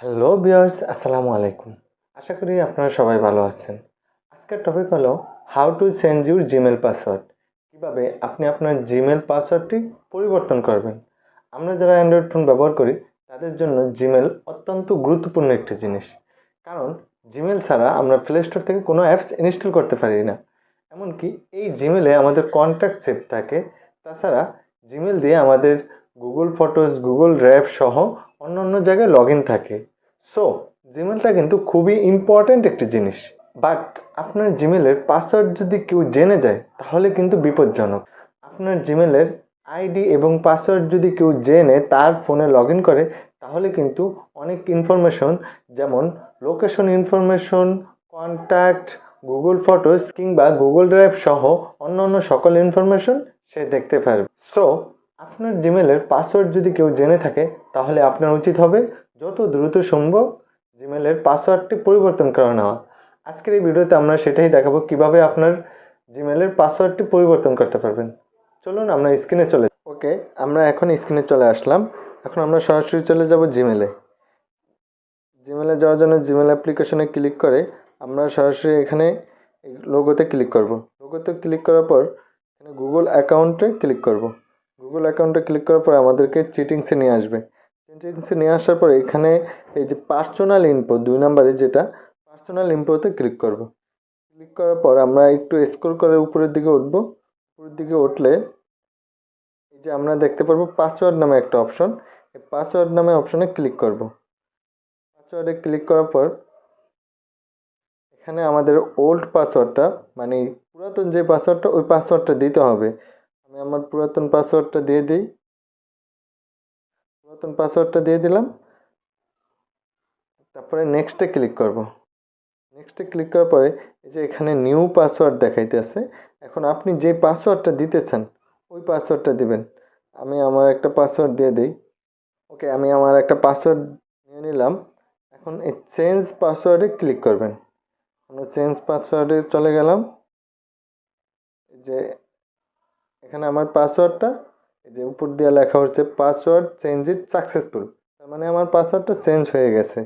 Hello viewers, আসসালামু আলাইকুম। আশা করি আপনারা সবাই ভালো আছেন। আজকের টপিক হলো how to change your Gmail password. কিভাবে আপনি আপনার জিমেল পাসওয়ার্ডটি পরিবর্তন করবেন। আমরা যারা অ্যান্ড্রয়েড ফোন ব্যবহার করি তাদের জন্য জিমেল অত্যন্ত গুরুত্বপূর্ণ একটি জিনিস। কারণ জিমেল ছাড়া আমরা প্লে স্টোর থেকে কোনো অ্যাপস ইনস্টল করতে পারি না। এমনকি এই জিমেলে আমাদের কন্ট্যাক্ট সেভ থাকে। তাছাড়া জিমেল দিয়ে আমাদের গুগল ফটোস, গুগল ড্রাইভ সহ অন্য অন্য জায়গায় লগ ইন থাকে। সো জিমেলটা কিন্তু খুবই ইম্পর্ট্যান্ট একটি জিনিস। বাট আপনার জিমেলের পাসওয়ার্ড যদি কেউ জেনে যায় তাহলে কিন্তু বিপজ্জনক। আপনার জিমেলের আইডি এবং পাসওয়ার্ড যদি কেউ জেনে তার ফোনে লগ ইন করে তাহলে কিন্তু অনেক ইনফরমেশন, যেমন location information, contact, Google photos কিংবা গুগল ড্রাইভ সহ অন্য অন্য সকল ইনফরমেশন সে দেখতে পারবে। সো আপনার জিমেলের পাসওয়ার্ড যদি কেউ জেনে থাকে তাহলে আপনার উচিত হবে যত দ্রুত সম্ভব জিমেলের পাসওয়ার্ডটি পরিবর্তন করে নেওয়া। আজকের এই ভিডিওতে আমরা সেটাই দেখাবো কিভাবে আপনার জিমেলের পাসওয়ার্ডটি পরিবর্তন করতে পারবেন। চলুন আমরা স্ক্রিনে চলে ওকে, আমরা এখন স্ক্রিনে চলে আসলাম। এখন আমরা সরাসরি চলে যাব জিমেলে। জিমেলে যাওয়ার জন্য জিমেল অ্যাপ্লিকেশনে ক্লিক করে আমরা সরাসরি এখানে লোগোতে ক্লিক করব। লোগোতে ক্লিক করার পর এখানে গুগল অ্যাকাউন্টে ক্লিক করব। গুগল অ্যাকাউন্টে ক্লিক করার পর আমাদেরকে চিটিংসে নিয়ে আসবে। চিটিংসে নিয়ে আসার পর এখানে এই যে পার্সোনাল ইনফো 2 নম্বরে, যেটা পার্সোনাল ইনফোতে ক্লিক করব। ক্লিক করার পর আমরা একটু স্ক্রল করে উপরের দিকে উঠব। উপরের দিকে উঠলে এই যে আমরা দেখতে পারবো পাসওয়ার্ড নামে একটা অপশন। এই পাসওয়ার্ড নামে অপশনে ক্লিক করব। পাসওয়ার্ডে ক্লিক করার পর এখানে আমাদের ওল্ড পাসওয়ার্ডটা, মানে পুরাতন যে পাসওয়ার্ডটা, ওই পাসওয়ার্ডটা দিতে হবে। আমি আমার পুরাতন পাসওয়ার্ডটা দিয়ে দিই। পুরাতন পাসওয়ার্ডটা দিয়ে দিলাম। তারপরে নেক্সটে ক্লিক করব। নেক্সটে ক্লিক করার পরে এই যে এখানে নিউ পাসওয়ার্ড দেখাইতেছে। এখন আপনি যে পাসওয়ার্ডটা দিতে চান ওই পাসওয়ার্ডটা দিবেন। আমি আমার একটা পাসওয়ার্ড দিয়ে দিই। ওকে, আমি আমার একটা পাসওয়ার্ড নিয়ে নিলাম। এখন এই চেঞ্জ পাসওয়ার্ডে ক্লিক করবেন। আমরা চেঞ্জ পাসওয়ার্ডে চলে গেলাম। এই যে এখানে আমার পাসওয়ার্ডটা, এই যে উপর দিয়ে লেখা হচ্ছে পাসওয়ার্ড চেঞ্জ ইট সাকসেসফুল। তার মানে আমার পাসওয়ার্ডটা চেঞ্জ হয়ে গেছে।